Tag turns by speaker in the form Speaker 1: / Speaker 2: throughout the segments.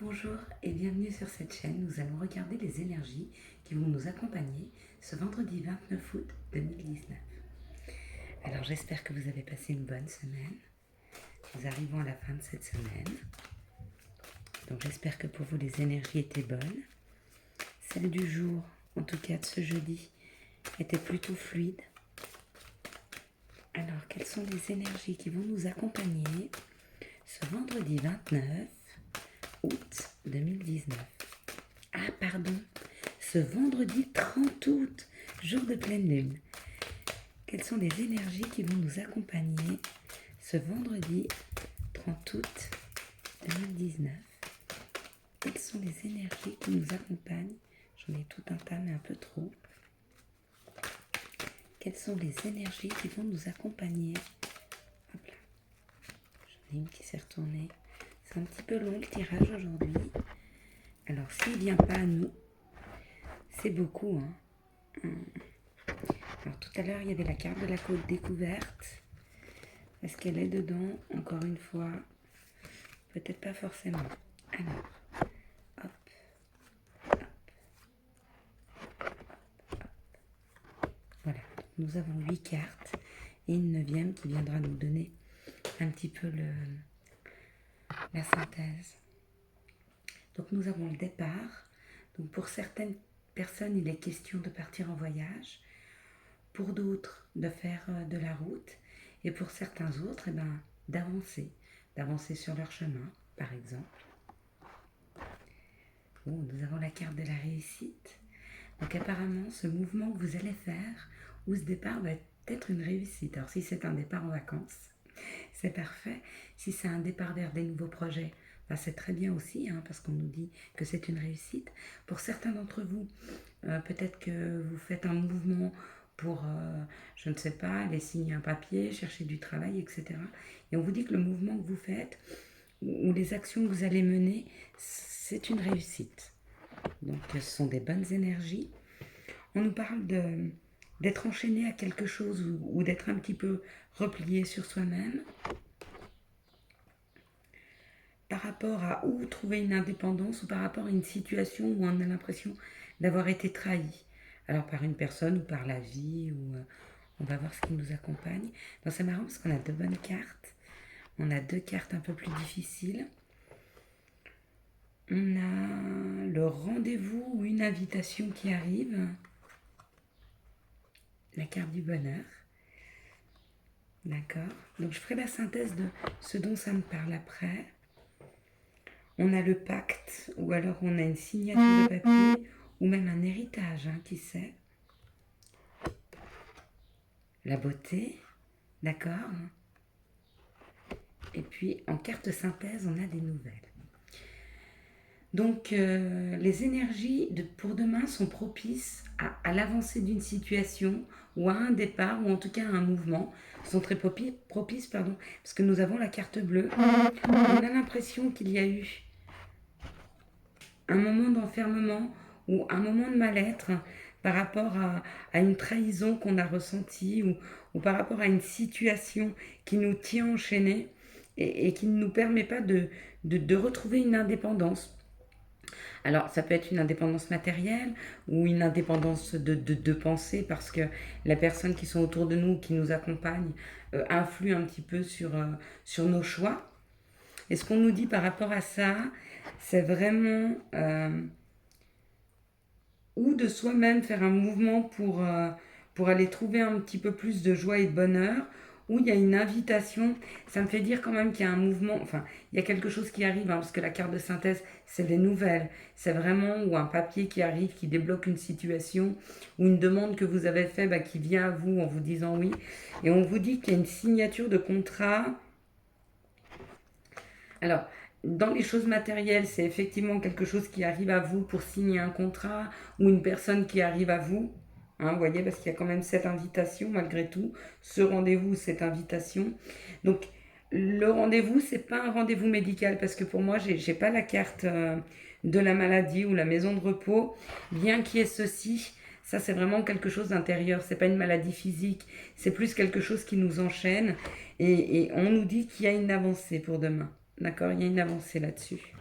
Speaker 1: Bonjour et bienvenue sur cette chaîne. Nous allons regarder les énergies qui vont nous accompagner ce vendredi 29 août 2019. Alors j'espère que vous avez passé une bonne semaine. Nous arrivons à la fin de cette semaine. Donc j'espère que pour vous les énergies étaient bonnes. Celle du jour, en tout cas de ce jeudi, était plutôt fluide. Alors quelles sont les énergies qui vont nous accompagner ce vendredi 29 août 2019. Ah pardon, ce vendredi 30 août, jour de pleine lune. Quelles sont les énergies qui vont nous accompagner ce vendredi 30 août 2019? Quelles sont les énergies qui nous accompagnent? J'en ai tout un tas, mais un peu trop. Quelles sont les énergies qui vont nous accompagner? Hop là. J'en ai une qui s'est retournée. C'est un petit peu long le tirage aujourd'hui. Alors s'il ne vient pas à nous, c'est beaucoup. Alors tout à l'heure, il y avait la carte de la côte découverte. Est-ce qu'elle est dedans? Encore une fois, peut-être pas forcément. Alors, hop, hop, hop. Voilà, nous avons 8 cartes et une 9e qui viendra nous donner un petit peu la synthèse. Donc nous avons le départ. Donc pour certaines personnes, il est question de partir en voyage. Pour d'autres, de faire de la route. Et pour certains autres, d'avancer sur leur chemin, par exemple. Bon, nous avons la carte de la réussite. Donc apparemment, ce mouvement que vous allez faire, ou ce départ va être une réussite. Alors si c'est un départ en vacances, c'est parfait. Si c'est un départ vers des nouveaux projets, c'est très bien aussi, parce qu'on nous dit que c'est une réussite. Pour certains d'entre vous, peut-être que vous faites un mouvement pour, je ne sais pas, aller signer un papier, chercher du travail, etc. Et on vous dit que le mouvement que vous faites, ou les actions que vous allez mener, c'est une réussite. Donc ce sont des bonnes énergies. On nous parle d'être enchaîné à quelque chose ou d'être un petit peu replié sur soi-même. Par rapport à où trouver une indépendance ou par rapport à une situation où on a l'impression d'avoir été trahi. Alors par une personne ou par la vie, ou on va voir ce qui nous accompagne. Donc c'est marrant parce qu'on a 2 bonnes cartes. On a 2 cartes un peu plus difficiles. On a le rendez-vous ou une invitation qui arrive. La carte du bonheur. D'accord. Donc je ferai la synthèse de ce dont ça me parle après. On a le pacte, ou alors on a une signature de papier, ou même un héritage, qui sait. La beauté, d'accord. Et puis en carte synthèse, on a des nouvelles. Donc les énergies pour demain sont propices à l'avancée d'une situation, ou à un départ, ou en tout cas à un mouvement, sont très propices, parce que nous avons la carte bleue. On a l'impression qu'il y a eu un moment d'enfermement ou un moment de mal-être par rapport à une trahison qu'on a ressentie, ou par rapport à une situation qui nous tient enchaînés et qui ne nous permet pas de retrouver une indépendance. Alors ça peut être une indépendance matérielle ou une indépendance de pensée, parce que les personnes qui sont autour de nous, qui nous accompagnent, influent un petit peu sur nos choix. Et ce qu'on nous dit par rapport à ça, c'est vraiment ou de soi-même faire un mouvement pour aller trouver un petit peu plus de joie et de bonheur, ou il y a une invitation. Ça me fait dire quand même qu'il y a un mouvement, enfin, il y a quelque chose qui arrive, parce que la carte de synthèse, c'est des nouvelles. C'est vraiment ou un papier qui arrive, qui débloque une situation, ou une demande que vous avez faite qui vient à vous en vous disant oui. Et on vous dit qu'il y a une signature de contrat. Alors, dans les choses matérielles, c'est effectivement quelque chose qui arrive à vous pour signer un contrat, ou une personne qui arrive à vous. Vous voyez, parce qu'il y a quand même cette invitation malgré tout, ce rendez-vous, cette invitation. Donc, le rendez-vous, c'est pas un rendez-vous médical, parce que pour moi, j'ai pas la carte de la maladie ou la maison de repos, bien qu'il y ait ceci. Ça, c'est vraiment quelque chose d'intérieur. C'est pas une maladie physique, c'est plus quelque chose qui nous enchaîne. Et on nous dit qu'il y a une avancée pour demain. D'accord, il y a une avancée là-dessus.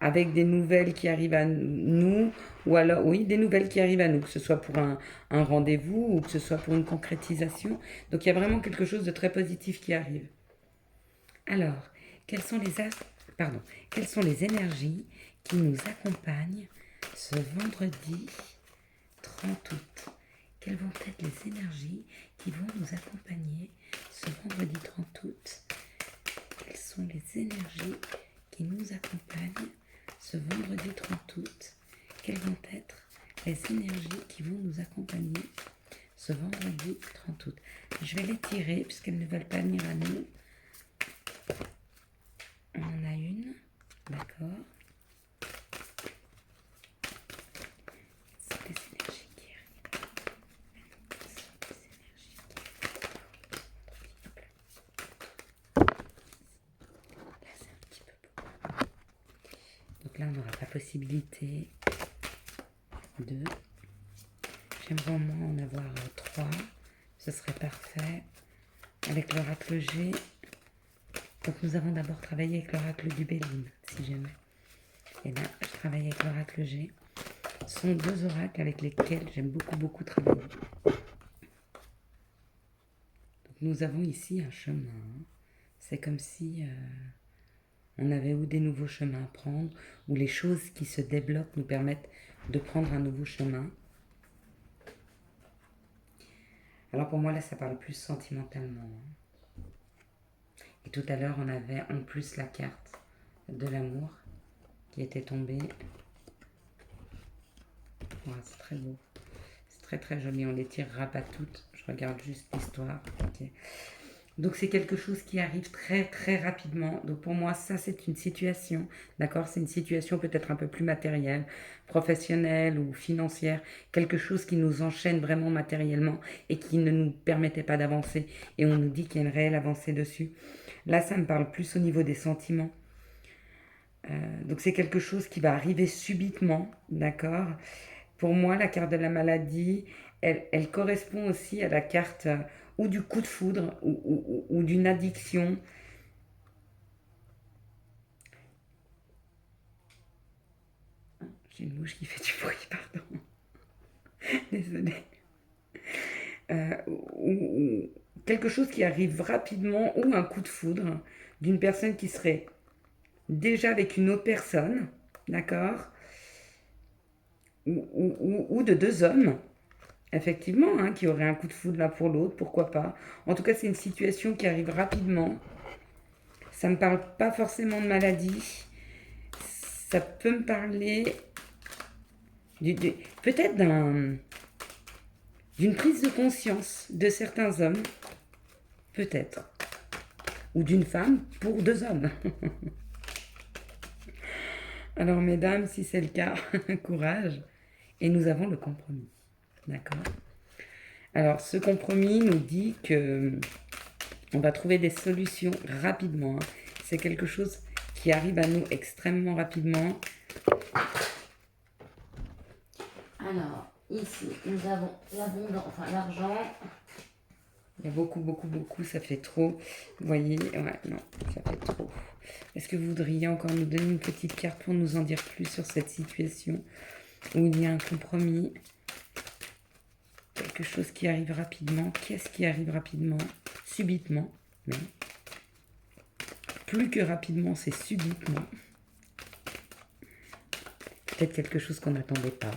Speaker 1: avec des nouvelles qui arrivent à nous, ou alors, oui, des nouvelles qui arrivent à nous, que ce soit pour un rendez-vous ou que ce soit pour une concrétisation. Donc il y a vraiment quelque chose de très positif qui arrive. Alors, quels sont les pardon, quelles sont les énergies qui nous accompagnent ce vendredi 30 août? Quelles vont être les énergies qui vont nous accompagner ce vendredi 30 août? Quelles sont les énergies qui nous accompagnent ce vendredi 30 août? Quelles vont être les énergies qui vont nous accompagner ce vendredi 30 août? Je vais les tirer puisqu'elles ne veulent pas venir à nous. On en a une, d'accord. C'est les énergies qui arrivent. Ce sont les énergies qui arrivent. Là, c'est un petit peu beaucoup. Donc là, on n'aura pas possibilité de... J'aimerais au moins en avoir 3. Ce serait parfait. Avec l'oracle G. Donc nous avons d'abord travaillé avec l'oracle du Béline, si jamais. Et là, je travaille avec l'oracle G. Ce sont 2 oracles avec lesquels j'aime beaucoup travailler. Donc nous avons ici un chemin. C'est comme si on avait ou des nouveaux chemins à prendre, ou les choses qui se débloquent nous permettent de prendre un nouveau chemin. Alors pour moi là, ça parle plus sentimentalement. Et tout à l'heure, on avait en plus la carte de l'amour qui était tombée. Ouais, c'est très beau. C'est très joli. On les tirera pas toutes. Je regarde juste l'histoire. Okay. Donc c'est quelque chose qui arrive très rapidement. Donc pour moi, ça c'est une situation. D'accord? C'est une situation peut-être un peu plus matérielle, professionnelle ou financière. Quelque chose qui nous enchaîne vraiment matériellement et qui ne nous permettait pas d'avancer. Et on nous dit qu'il y a une réelle avancée dessus. Là, ça me parle plus au niveau des sentiments. Donc c'est quelque chose qui va arriver subitement, d'accord? Pour moi, la carte de la maladie, elle correspond aussi à la carte ou du coup de foudre ou d'une addiction. J'ai une mouche qui fait du bruit, pardon. Désolée. Ou quelque chose qui arrive rapidement ou un coup de foudre d'une personne qui serait déjà avec une autre personne, d'accord, ou de 2 hommes, effectivement, hein, qui auraient un coup de foudre l'un pour l'autre, pourquoi pas. En tout cas, c'est une situation qui arrive rapidement. Ça ne me parle pas forcément de maladie. Ça peut me parler peut-être d'une prise de conscience de certains hommes, peut-être, ou d'une femme pour 2 hommes. Alors mesdames, si c'est le cas, courage. Et nous avons le compromis. D'accord? Alors ce compromis nous dit que on va trouver des solutions rapidement. Hein. C'est quelque chose qui arrive à nous extrêmement rapidement. Alors, ici, nous avons l'abondance, enfin l'argent. Il y a beaucoup, ça fait trop. Vous voyez, ouais, non, ça fait trop. Est-ce que vous voudriez encore nous donner une petite carte pour nous en dire plus sur cette situation où il y a un compromis? Quelque chose qui arrive rapidement. Qu'est-ce qui arrive rapidement? Subitement, mais plus que rapidement, c'est subitement. Peut-être quelque chose qu'on n'attendait pas.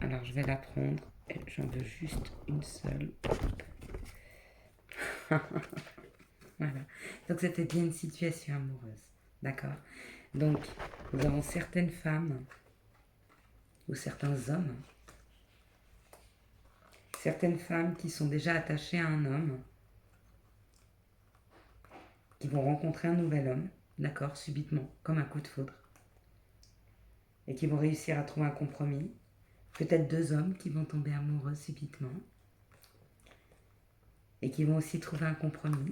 Speaker 1: Alors, je vais la prendre. J'en veux juste une seule. Voilà. Donc, c'était bien une situation amoureuse. D'accord? Donc, nous avons certaines femmes ou certains hommes. Certaines femmes qui sont déjà attachées à un homme, qui vont rencontrer un nouvel homme, d'accord, subitement, comme un coup de foudre, et qui vont réussir à trouver un compromis. Peut-être 2 hommes qui vont tomber amoureux subitement, et qui vont aussi trouver un compromis.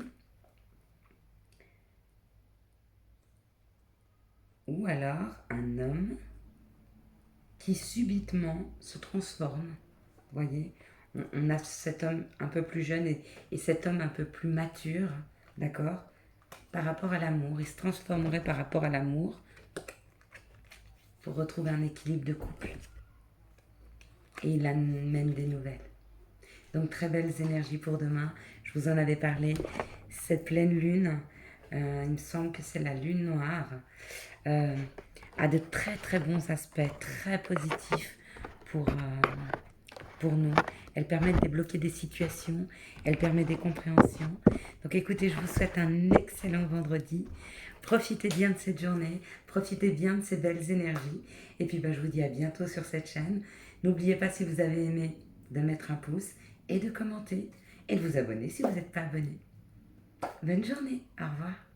Speaker 1: Ou alors un homme qui subitement se transforme, vous voyez, on a cet homme un peu plus jeune et cet homme un peu plus mature, d'accord, par rapport à l'amour. Il se transformerait par rapport à l'amour pour retrouver un équilibre de couple. Et il amène des nouvelles. Donc très belles énergies pour demain. Je vous en avais parlé. Cette pleine lune, il me semble que c'est la lune noire, a de très très bons aspects, très positifs pour nous. Elle permet de débloquer des situations, elle permet des compréhensions. Donc écoutez, je vous souhaite un excellent vendredi. Profitez bien de cette journée, profitez bien de ces belles énergies. Et puis je vous dis à bientôt sur cette chaîne. N'oubliez pas, si vous avez aimé, de mettre un pouce et de commenter et de vous abonner si vous n'êtes pas abonné. Bonne journée, au revoir.